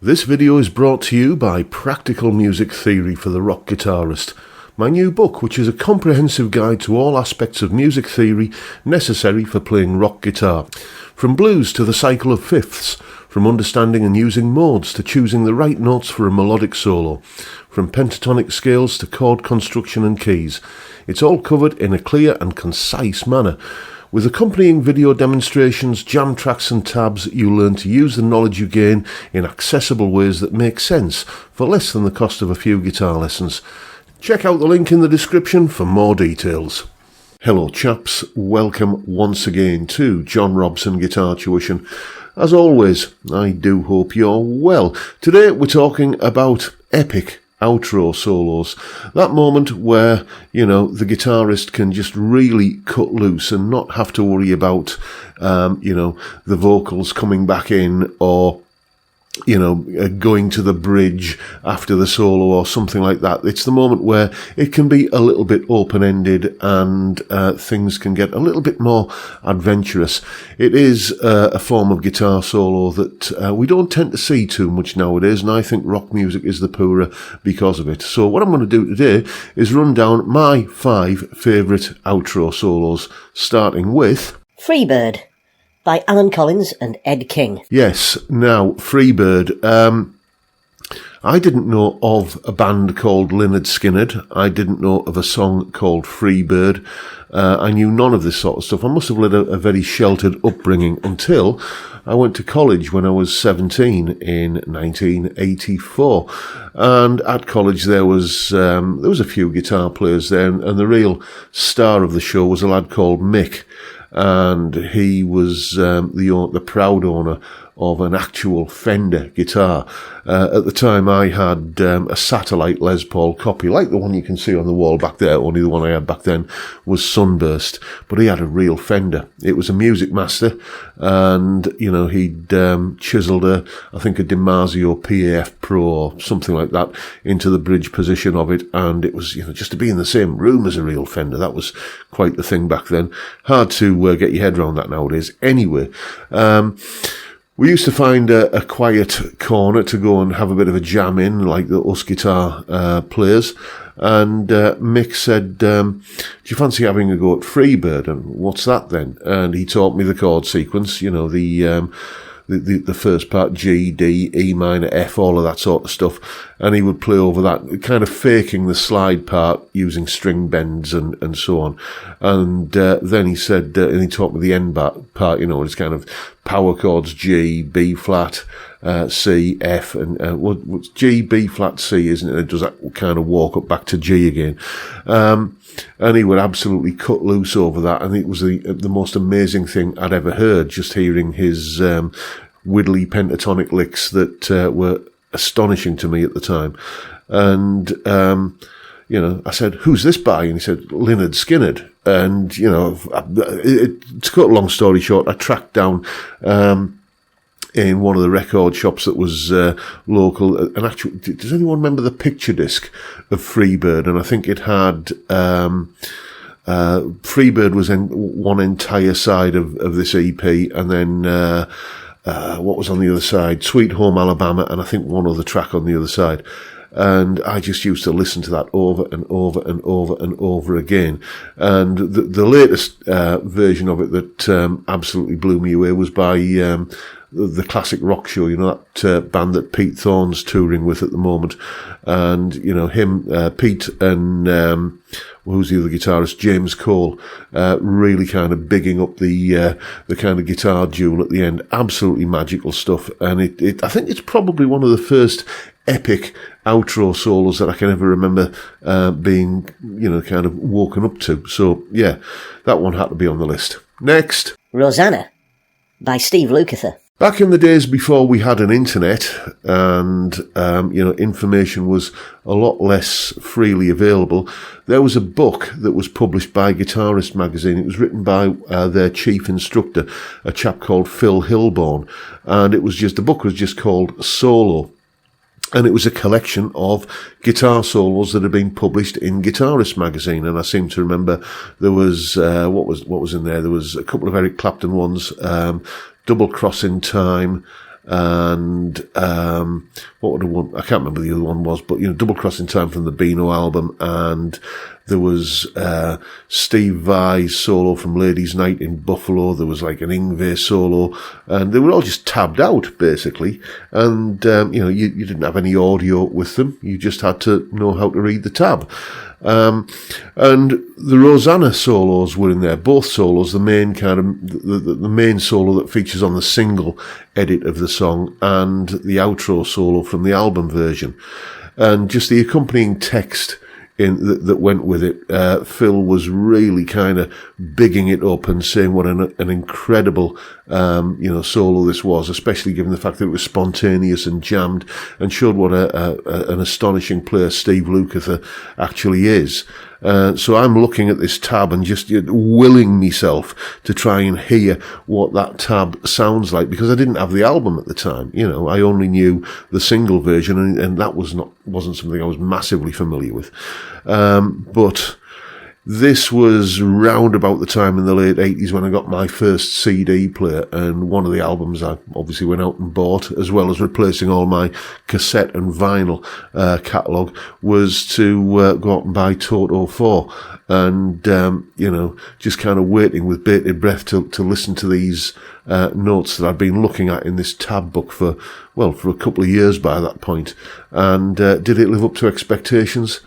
This video is brought to you by Practical Music Theory for the Rock Guitarist, my new book, which is a comprehensive guide to all aspects of music theory necessary for playing rock guitar. From blues to the cycle of fifths, from understanding and using modes to choosing the right notes for a melodic solo, from pentatonic scales to chord construction and keys. It's all covered in a clear and concise manner. With accompanying video demonstrations, jam tracks and tabs, you'll learn to use the knowledge you gain in accessible ways that make sense for less than the cost of a few guitar lessons. Check out the link in the description for more details. Hello chaps, welcome once again to John Robson Guitar Tuition. As always, I do hope you're well. Today we're talking about epic outro solos. That moment where, the guitarist can just really cut loose and not have to worry about, the vocals coming back in or, going to the bridge after the solo or something like that. It's the moment where it can be a little bit open-ended and things can get a little bit more adventurous. It is a form of guitar solo that we don't tend to see too much nowadays, and I think rock music is the poorer because of it. So what I'm going to do today is run down my 5 favourite outro solos, starting with Freebird by Alan Collins and Ed King. Yes, now, Freebird. I didn't know of a band called Lynyrd Skynyrd. I didn't know of a song called Freebird. I knew none of this sort of stuff. I must have led a very sheltered upbringing until I went to college when I was 17 in 1984. And at college there was a few guitar players there, and the real star of the show was a lad called Mick. And he was the proud owner of an actual Fender guitar. At the time I had a satellite Les Paul copy, like the one you can see on the wall back there, only the one I had back then was Sunburst, but he had a real Fender. It was a Music Master, and, he'd chiseled a DiMarzio PAF Pro or something like that into the bridge position of it, and it was, just to be in the same room as a real Fender, that was quite the thing back then. Hard to get your head around that nowadays. Anyway, we used to find a quiet corner to go and have a bit of a jam in, like the us guitar players. And Mick said, do you fancy having a go at Freebird? And what's that then? And he taught me the chord sequence, the first part, G, D, E minor, F, all of that sort of stuff. And he would play over that, kind of faking the slide part using string bends and so on. And then he said, and he taught me the end part, it's kind of power chords, G, B flat, C, F, and what's G, B flat, C, isn't it? It does that kind of walk up back to G again. And he would absolutely cut loose over that, and it was the most amazing thing I'd ever heard, just hearing his widdly pentatonic licks that were astonishing to me at the time. And I said, who's this by? And he said, Lynyrd Skynyrd. And, to cut a long story short, I tracked down in one of the record shops that was local. And actually, does anyone remember the picture disc of Freebird? And I think it had Freebird was in one entire side of this EP, and then what was on the other side? Sweet Home Alabama, and I think one other track on the other side. And I just used to listen to that over and over and over and over again. And the latest version of it that absolutely blew me away was by the Classic Rock Show, that band that Pete Thorne's touring with at the moment. And, him, Pete and who's the other guitarist, James Cole, really kind of bigging up the kind of guitar duel at the end. Absolutely magical stuff. And I think it's probably one of the first epic outro solos that I can ever remember being, kind of woken up to. So, yeah, that one had to be on the list. Next. Rosanna by Steve Lukather. Back in the days before we had an internet and, information was a lot less freely available, there was a book that was published by Guitarist magazine. It was written by their chief instructor, a chap called Phil Hilborn. And the book was just called Solo. And it was a collection of guitar solos that had been published in Guitarist magazine. And I seem to remember there was, what was in there? There was a couple of Eric Clapton ones, Double Crossing Time, and what would have won? I can't remember the other one was, but Double Crossing Time from the Beano album, and there was Steve Vai's solo from Ladies' Night in Buffalo. There was like an Yngwie solo, and they were all just tabbed out basically. And you didn't have any audio with them; you just had to know how to read the tab. And the Rosanna solos were in there, both solos, the main the main solo that features on the single edit of the song and the outro solo from the album version. And just the accompanying text that went with it. Phil was really kind of bigging it up and saying what an incredible, solo this was, especially given the fact that it was spontaneous and jammed, and showed what an astonishing player Steve Lukather actually is. So I'm looking at this tab and just willing myself to try and hear what that tab sounds like, because I didn't have the album at the time. I only knew the single version, and that wasn't something I was massively familiar with. But this was round about the time in the late 80s when I got my first CD player, and one of the albums I obviously went out and bought, as well as replacing all my cassette and vinyl catalogue, was to go out and buy Toto 4. And, just kind of waiting with bated breath to listen to these notes that I'd been looking at in this tab book for a couple of years by that point. And did it live up to expectations?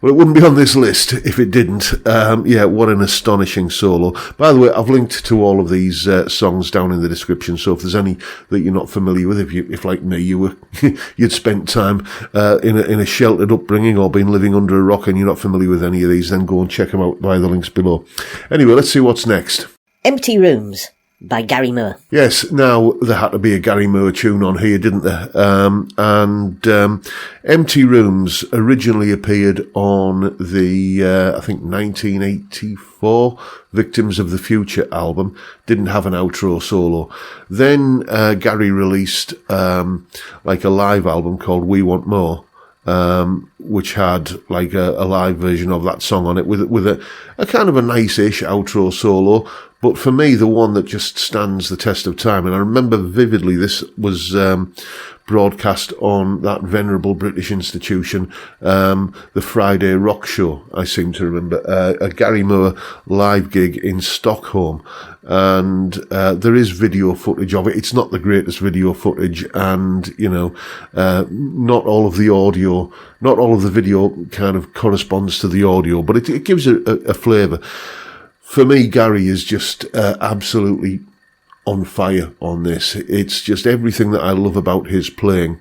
Well, it wouldn't be on this list if it didn't. What an astonishing solo. By the way, I've linked to all of these songs down in the description, so if there's any that you're not familiar with, if like me, you'd spent time in a sheltered upbringing or been living under a rock and you're not familiar with any of these, then go and check them out via the links below. Anyway, let's see what's next. Empty Rooms by Gary Moore. Yes, now there had to be a Gary Moore tune on here, didn't there? Empty Rooms originally appeared on the, I think 1984 Victims of the Future album. Didn't have an outro solo. Then Gary released like a live album called We Want More, which had like a live version of that song on it with a kind of a nice-ish outro solo. But for me, the one that just stands the test of time, and I remember vividly, this was broadcast on that venerable British institution, the Friday Rock Show, I seem to remember, a Gary Moore live gig in Stockholm. And there is video footage of it. It's not the greatest video footage, and, not all of the audio, not all of the video kind of corresponds to the audio, but it gives a flavour. For me, Gary is just absolutely on fire on this. It's just everything that I love about his playing.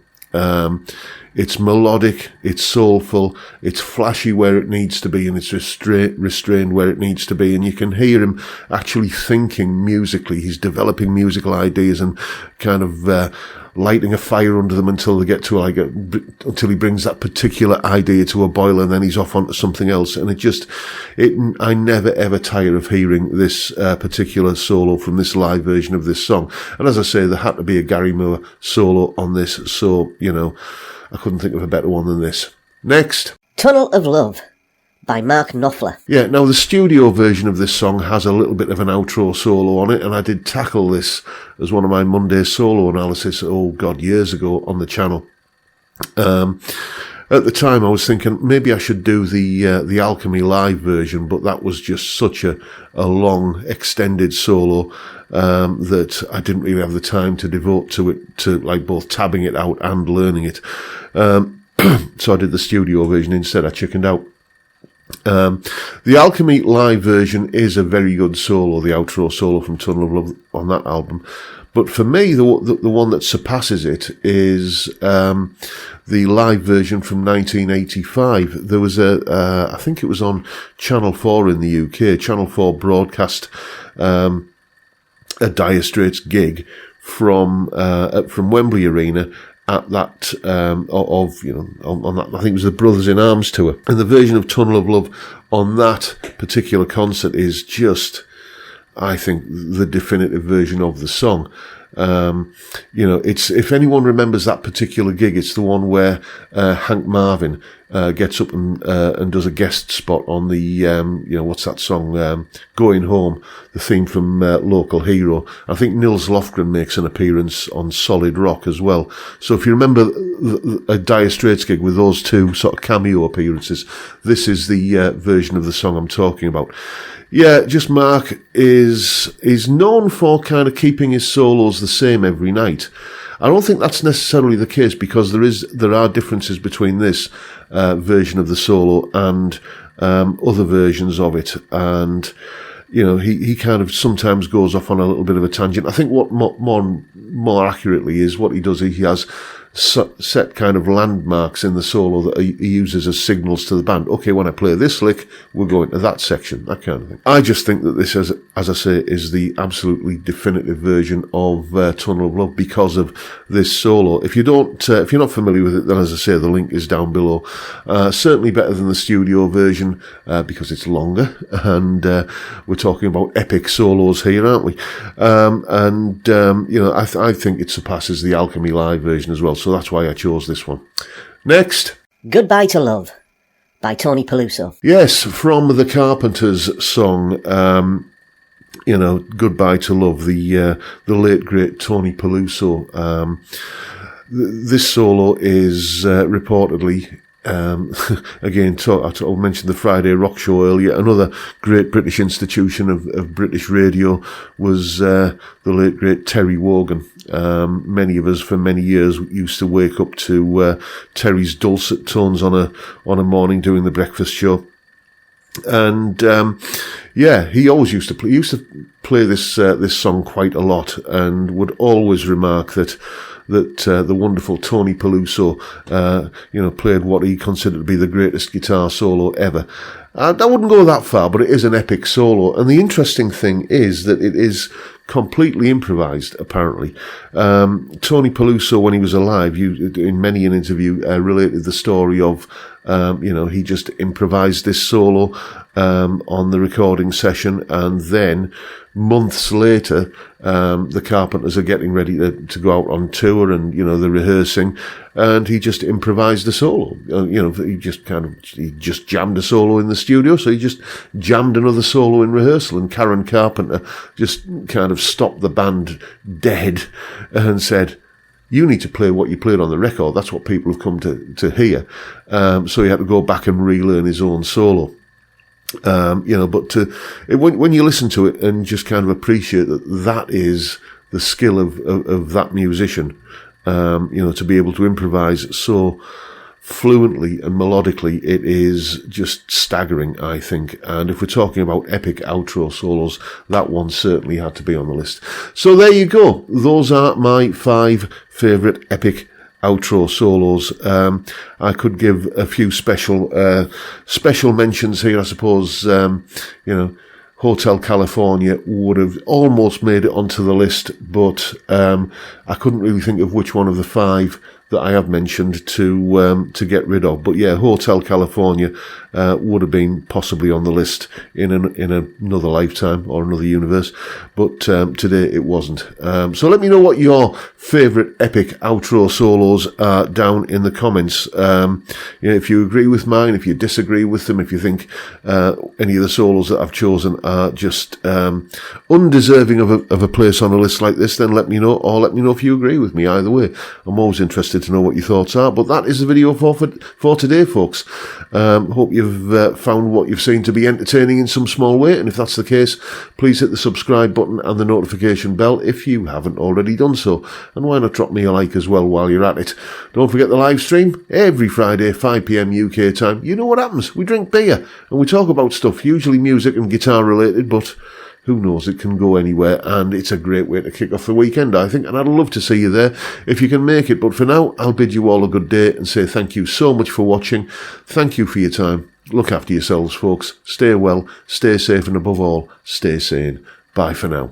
It's melodic, it's soulful, it's flashy where it needs to be, and it's restrained where it needs to be. And you can hear him actually thinking musically. He's developing musical ideas and kind of lighting a fire under them until they get to until he brings that particular idea to a boil, and then he's off onto something else. And I never ever tire of hearing this particular solo from this live version of this song. And as I say, there had to be a Gary Moore solo on this, so I couldn't think of a better one than this. Next, Tunnel of Love by Mark Knopfler. Yeah, now the studio version of this song has a little bit of an outro solo on it, and I did tackle this as one of my Monday solo analysis, years ago on the channel. At the time I was thinking maybe I should do the Alchemy live version, but that was just such a long, extended solo that I didn't really have the time to devote to it, to like both tabbing it out and learning it. So I did the studio version instead. I chickened out. The Alchemy live version is a very good solo, the outro solo from Tunnel of Love on that album. But for me, the one that surpasses it is the live version from 1985. There was I think it was on Channel 4 in the UK. Channel 4 broadcast a Dire Straits gig from Wembley Arena at that, on that, I think it was the Brothers in Arms tour. And the version of Tunnel of Love on that particular concert is just, I think, the definitive version of the song. It's, if anyone remembers that particular gig, it's the one where Hank Marvin gets up and does a guest spot on the what's that song, Going Home, the theme from Local Hero. I think Nils Lofgren makes an appearance on Solid Rock as well. So if you remember a Dire Straits gig with those two sort of cameo appearances, this is the version of the song I'm talking about. Yeah, just Mark is known for kind of keeping his solos the same every night. I don't think that's necessarily the case, because there are differences between this version of the solo and other versions of it, and he kind of sometimes goes off on a little bit of a tangent. I think what more accurately is what he does. He has set kind of landmarks in the solo that he uses as signals to the band. Okay, when I play this lick, we're going to that section, that kind of thing. I just think that this, as I say, is the absolutely definitive version of Tunnel of Love because of this solo. If you're not familiar with it, then as I say, the link is down below. Certainly better than the studio version because it's longer, and we're talking about epic solos here, aren't we? I think it surpasses the Alchemy Live version as well. So that's why I chose this one. Next. Goodbye to Love by Tony Peluso. Yes, from the Carpenters song, Goodbye to Love, the late great Tony Peluso. This solo is reportedly, again, I mentioned the Friday Rock Show earlier. Another great British institution of British radio was the late great Terry Wogan. Many of us for many years used to wake up to Terry's dulcet tones on a morning doing the breakfast show. And he always used to play this song quite a lot, and would always remark that the wonderful Tony Peluso, played what he considered to be the greatest guitar solo ever. I wouldn't go that far, but it is an epic solo. And the interesting thing is that it is completely improvised, apparently. Tony Peluso, when he was alive, in many an interview, related the story of, he just improvised this solo on the recording session, and then months later, the Carpenters are getting ready to go out on tour, and they're rehearsing, and he just improvised a solo. He just jammed a solo in the studio, so he just jammed another solo in rehearsal, and Karen Carpenter just kind of stopped the band dead and said, "You need to play what you played on the record. That's what people have come to hear." So he had to go back and relearn his own solo. When you listen to it and just kind of appreciate that is the skill of that musician, to be able to improvise so fluently and melodically, it is just staggering, I think. And if we're talking about epic outro solos, that one certainly had to be on the list. So there you go. Those are my 5 favourite epic outro solos. I could give a few special mentions here, I suppose. Hotel California would have almost made it onto the list, but I couldn't really think of which one of the 5 that I have mentioned to get rid of. But yeah, Hotel California would have been possibly on the list in another lifetime or another universe, but today it wasn't. So let me know what your favourite epic outro solos are down in the comments. If you agree with mine, if you disagree with them, if you think any of the solos that I've chosen are just undeserving of a place on a list like this, then let me know, or let me know if you agree with me. Either way, I'm always interested to know what your thoughts are. But that is the video for today, folks. Hope you've found what you've seen to be entertaining in some small way, and if that's the case, please hit the subscribe button and the notification bell if you haven't already done so. And why not drop me a like as well while you're at it. Don't forget the live stream every Friday, 5 PM UK time. You know what happens? We drink beer and we talk about stuff, usually music and guitar related, but who knows, it can go anywhere, and it's a great way to kick off the weekend, I think, and I'd love to see you there if you can make it. But for now, I'll bid you all a good day and say thank you so much for watching. Thank you for your time. Look after yourselves, folks. Stay well, stay safe, and above all, stay sane. Bye for now.